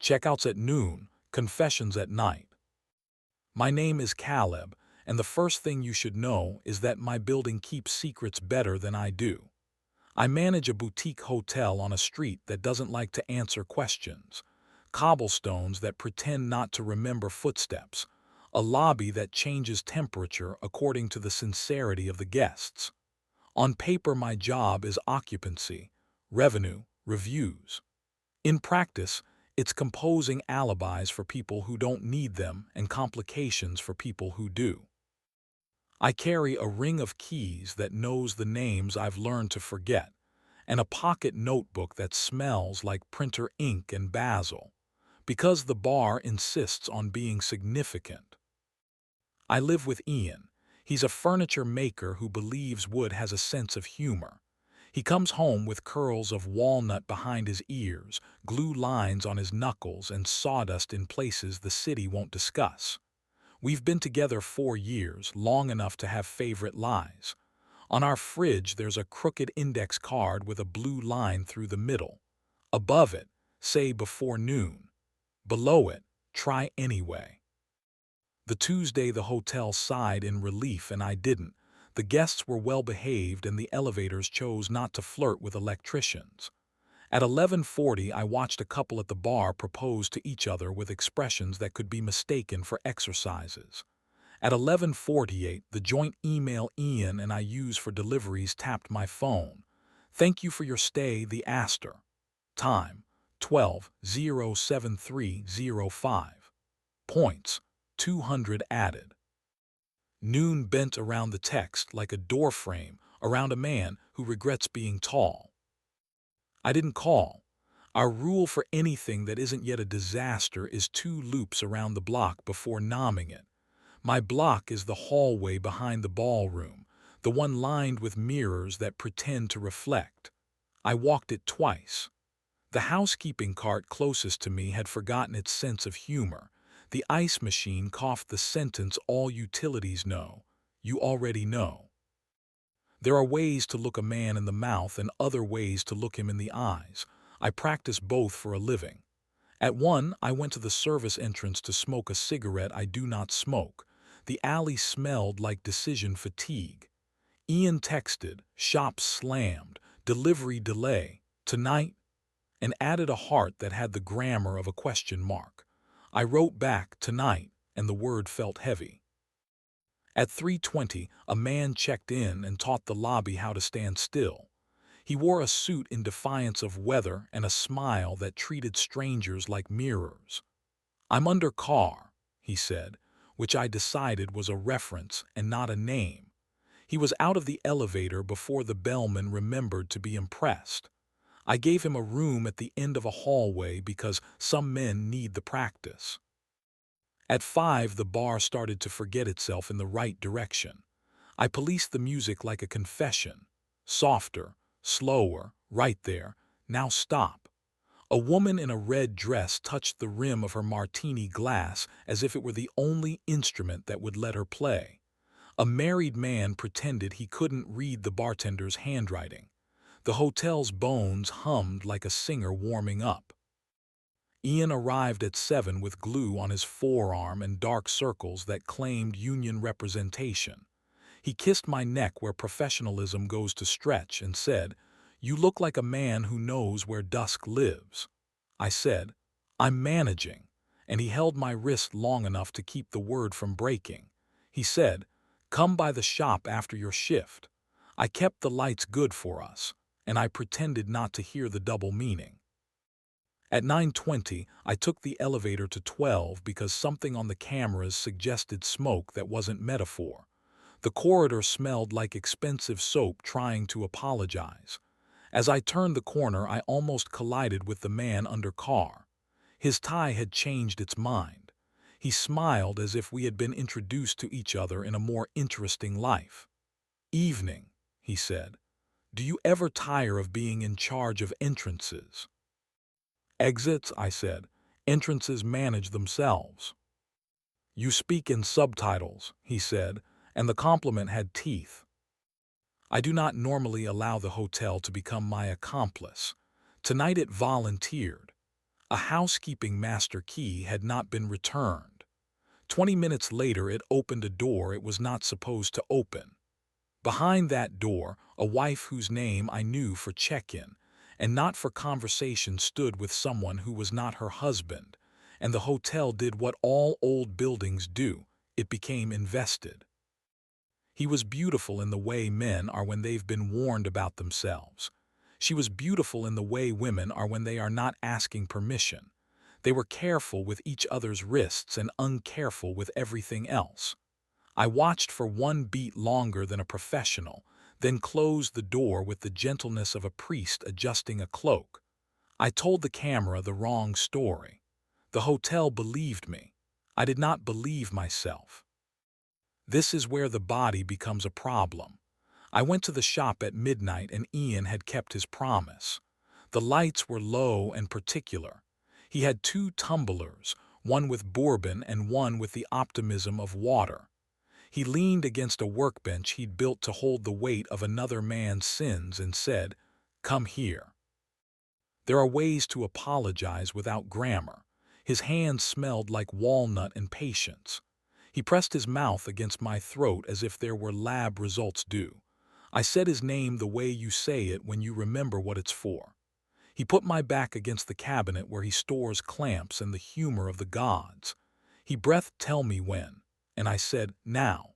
checkouts at noon, confessions at night. My name is Caleb, and the first thing you should know is that my building keeps secrets better than I do. I manage a boutique hotel on a street that doesn't like to answer questions, cobblestones that pretend not to remember footsteps, a lobby that changes temperature according to the sincerity of the guests. On paper, my job is occupancy, revenue, reviews. In practice, it's composing alibis for people who don't need them and complications for people who do. I carry a ring of keys that knows the names I've learned to forget, and a pocket notebook that smells like printer ink and basil, because the bar insists on being significant. I live with Ian. He's a furniture maker who believes wood has a sense of humor. He comes home with curls of walnut behind his ears, glue lines on his knuckles, and sawdust in places the city won't discuss. We've been together 4 years, long enough to have favorite lies. On our fridge, there's a crooked index card with a blue line through the middle. Above it, say before noon. Below it, try anyway. The Tuesday the hotel sighed in relief and I didn't. The guests were well behaved and the elevators chose not to flirt with electricians. At 11:40, I watched a couple at the bar propose to each other with expressions that could be mistaken for exercises. At 11:48, the joint email Ian and I use for deliveries tapped my phone. Thank you for your stay, the Astor. Time, 12:073:05. Points, 200 added. Noon bent around the text like a doorframe around a man who regrets being tall. I didn't call. Our rule for anything that isn't yet a disaster is 2 loops around the block before nomming it. My block is the hallway behind the ballroom, the one lined with mirrors that pretend to reflect. I walked it twice. The housekeeping cart closest to me had forgotten its sense of humor. The ice machine coughed the sentence all utilities know. You already know. There are ways to look a man in the mouth and other ways to look him in the eyes. I practice both for a living. At one, I went to the service entrance to smoke a cigarette I do not smoke. The alley smelled like decision fatigue. Ian texted, shop slammed, delivery delay, tonight, and added a heart that had the grammar of a question mark. I wrote back, tonight, and the word felt heavy. At 3:20, a man checked in and taught the lobby how to stand still. He wore a suit in defiance of weather and a smile that treated strangers like mirrors. I'm under car, he said, which I decided was a reference and not a name. He was out of the elevator before the bellman remembered to be impressed. I gave him a room at the end of a hallway because some men need the practice. At 5, the bar started to forget itself in the right direction. I policed the music like a confession. Softer, slower, right there, now stop. A woman in a red dress touched the rim of her martini glass as if it were the only instrument that would let her play. A married man pretended he couldn't read the bartender's handwriting. The hotel's bones hummed like a singer warming up. Ian arrived at 7 with glue on his forearm and dark circles that claimed union representation. He kissed my neck where professionalism goes to stretch and said, "You look like a man who knows where dusk lives." I said, "I'm managing," and he held my wrist long enough to keep the word from breaking. He said, "Come by the shop after your shift." I kept the lights good for us, and I pretended not to hear the double meaning. At 9:20, I took the elevator to 12 because something on the cameras suggested smoke that wasn't metaphor. The corridor smelled like expensive soap trying to apologize. As I turned the corner, I almost collided with the man under car. His tie had changed its mind. He smiled as if we had been introduced to each other in a more interesting life. "Evening," he said. "Do you ever tire of being in charge of entrances?" "Exits," I said. "Entrances manage themselves." "You speak in subtitles," he said, and the compliment had teeth. I do not normally allow the hotel to become my accomplice. Tonight it volunteered. A housekeeping master key had not been returned. 20 minutes later, it opened a door it was not supposed to open. Behind that door, a wife whose name I knew for check-in and not for conversation stood with someone who was not her husband, and the hotel did what all old buildings do: it became invested. He was beautiful in the way men are when they've been warned about themselves. She was beautiful in the way women are when they are not asking permission. They were careful with each other's wrists and uncareful with everything else. I watched for one beat longer than a professional, then closed the door with the gentleness of a priest adjusting a cloak. I told the camera the wrong story. The hotel believed me. I did not believe myself. This is where the body becomes a problem. I went to the shop at midnight and Ian had kept his promise. The lights were low and particular. He had 2 tumblers, one with bourbon and one with the optimism of water. He leaned against a workbench he'd built to hold the weight of another man's sins and said, "Come here." There are ways to apologize without grammar. His hands smelled like walnut and patience. He pressed his mouth against my throat as if there were lab results due. I said his name the way you say it when you remember what it's for. He put my back against the cabinet where he stores clamps and the humor of the gods. He breathed, "Tell me when," and I said, "Now."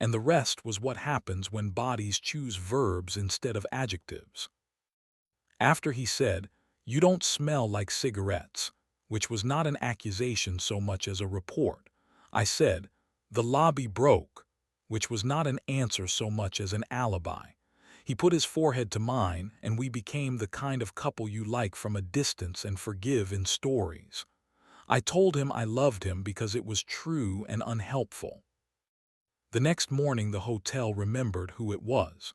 And the rest was what happens when bodies choose verbs instead of adjectives. After he said, "You don't smell like cigarettes," which was not an accusation so much as a report, I said, "The lobby broke," which was not an answer so much as an alibi. He put his forehead to mine, and we became the kind of couple you like from a distance and forgive in stories. I told him I loved him because it was true and unhelpful. The next morning the hotel remembered who it was.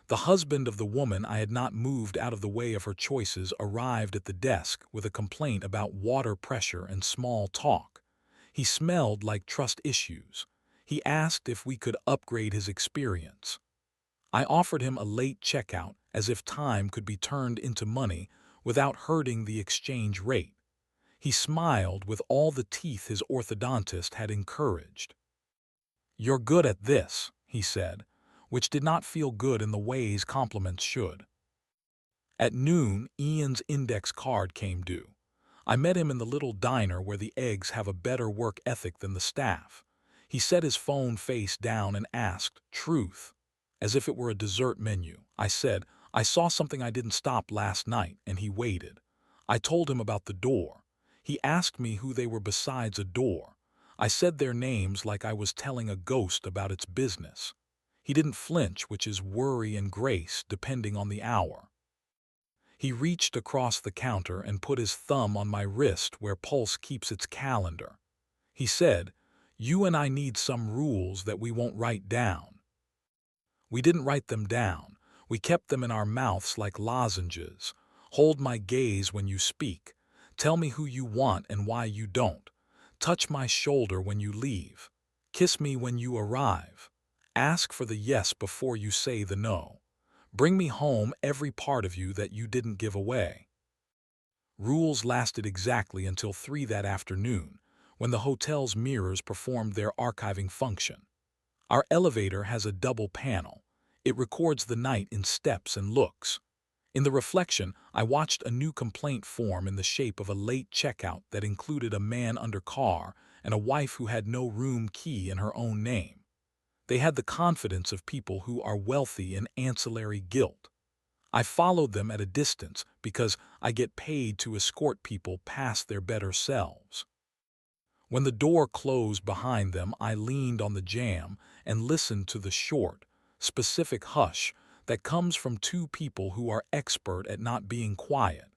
The husband of the woman I had not moved out of the way of her choices arrived at the desk with a complaint about water pressure and small talk. He smelled like trust issues. He asked if we could upgrade his experience. I offered him a late checkout as if time could be turned into money without hurting the exchange rate. He smiled with all the teeth his orthodontist had encouraged. "You're good at this," he said, which did not feel good in the ways compliments should. At noon, Ian's index card came due. I met him in the little diner where the eggs have a better work ethic than the staff. He set his phone face down and asked, "Truth?" as if it were a dessert menu. I said, "I saw something I didn't stop last night," and he waited. I told him about the door. He asked me who they were besides a door. I said their names like I was telling a ghost about its business. He didn't flinch, which is worry and grace depending on the hour. He reached across the counter and put his thumb on my wrist where Pulse keeps its calendar. He said, "You and I need some rules that we won't write down." We didn't write them down. We kept them in our mouths like lozenges. Hold my gaze when you speak. Tell me who you want and why you don't. Touch my shoulder when you leave. Kiss me when you arrive. Ask for the yes before you say the no. Bring me home every part of you that you didn't give away. Rules lasted exactly until 3 that afternoon, when the hotel's mirrors performed their archiving function. Our elevator has a double panel. It records the night in steps and looks. In the reflection, I watched a new complaint form in the shape of a late checkout that included a man under car and a wife who had no room key in her own name. They had the confidence of people who are wealthy in ancillary guilt. I followed them at a distance because I get paid to escort people past their better selves. When the door closed behind them, I leaned on the jamb and listened to the short, specific hush that comes from 2 people who are expert at not being quiet.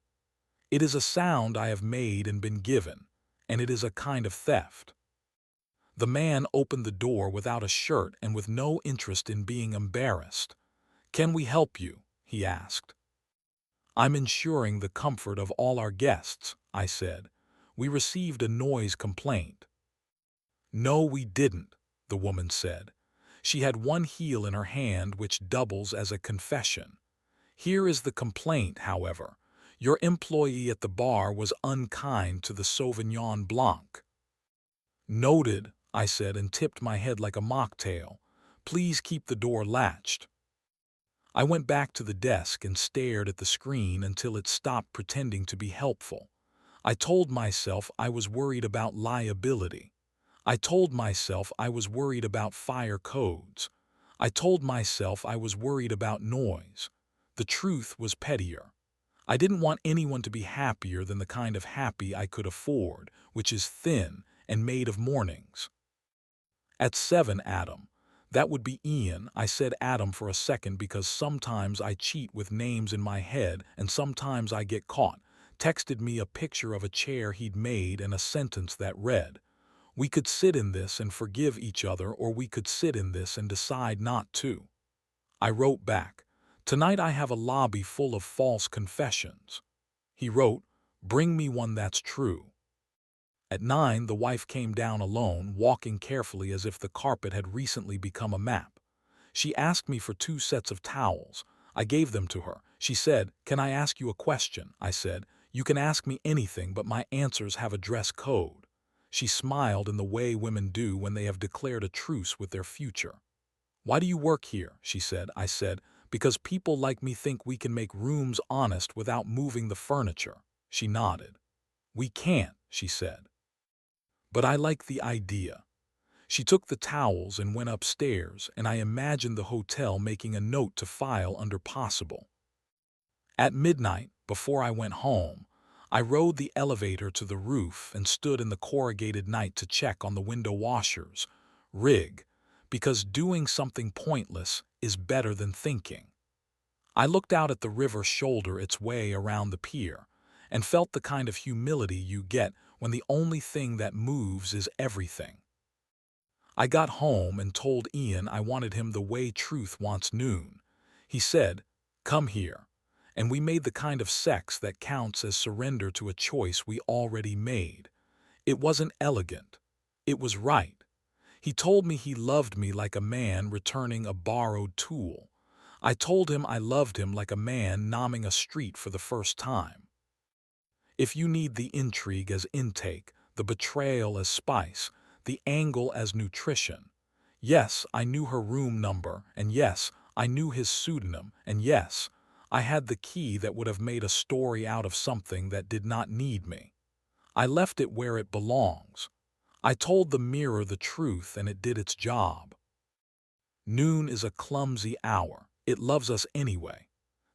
It is a sound I have made and been given, and it is a kind of theft. The man opened the door without a shirt and with no interest in being embarrassed. "Can we help you?" he asked. "I'm ensuring the comfort of all our guests," I said. "We received a noise complaint." "No, we didn't," the woman said. She had one heel in her hand which doubles as a confession. "Here is the complaint, however. Your employee at the bar was unkind to the Sauvignon Blanc. Noted, I said and tipped my head like a mocktail. Please keep the door latched. I went back to the desk and stared at the screen until it stopped pretending to be helpful. I told myself I was worried about liability. I told myself I was worried about fire codes. I told myself I was worried about noise. The truth was pettier. I didn't want anyone to be happier than the kind of happy I could afford, which is thin and made of mornings. At 7, Adam. That would be Ian. I said Adam for a second because sometimes I cheat with names in my head and sometimes I get caught. Texted me a picture of a chair he'd made and a sentence that read, "We could sit in this and forgive each other, or we could sit in this and decide not to." I wrote back, "Tonight I have a lobby full of false confessions." He wrote, "Bring me one that's true." At 9, the wife came down alone, walking carefully as if the carpet had recently become a map. She asked me for 2 sets of towels. I gave them to her. She said, "Can I ask you a question?" I said, "You can ask me anything, but my answers have a dress code." She smiled in the way women do when they have declared a truce with their future. "Why do you work here?" she said. I said, "Because people like me think we can make rooms honest without moving the furniture." She nodded. "We can't," she said. "But I like the idea." She took the towels and went upstairs, and I imagined the hotel making a note to file under possible. At midnight, before I went home, I rode the elevator to the roof and stood in the corrugated night to check on the window washers, rig, because doing something pointless is better than thinking. I looked out at the river shoulder its way around the pier and felt the kind of humility you get when the only thing that moves is everything. I got home and told Ian I wanted him the way truth wants noon. He said, "Come here," and we made the kind of sex that counts as surrender to a choice we already made. It wasn't elegant. It was right. He told me he loved me like a man returning a borrowed tool. I told him I loved him like a man nomming a street for the first time. If you need the intrigue as intake, the betrayal as spice, the angle as nutrition. Yes, I knew her room number, and yes, I knew his pseudonym, and yes, I had the key that would have made a story out of something that did not need me. I left it where it belongs. I told the mirror the truth and it did its job. Noon is a clumsy hour. It loves us anyway.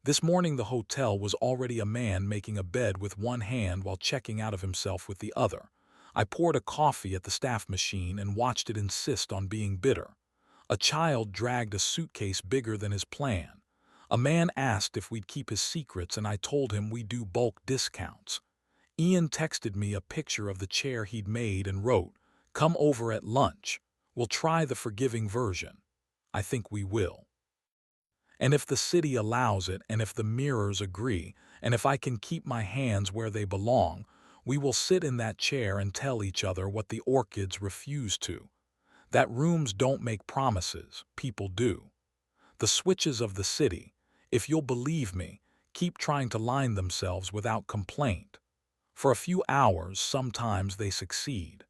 This morning the hotel was already a man making a bed with one hand while checking out of himself with the other. I poured a coffee at the staff machine and watched it insist on being bitter. A child dragged a suitcase bigger than his plan. A man asked if we'd keep his secrets and I told him we do bulk discounts. Ian texted me a picture of the chair he'd made and wrote, "Come over at lunch. We'll try the forgiving version." I think we will. And if the city allows it, and if the mirrors agree, and if I can keep my hands where they belong, we will sit in that chair and tell each other what the orchids refuse to. That rooms don't make promises, people do. The switches of the city, if you'll believe me, keep trying to line themselves without complaint. For a few hours, sometimes they succeed.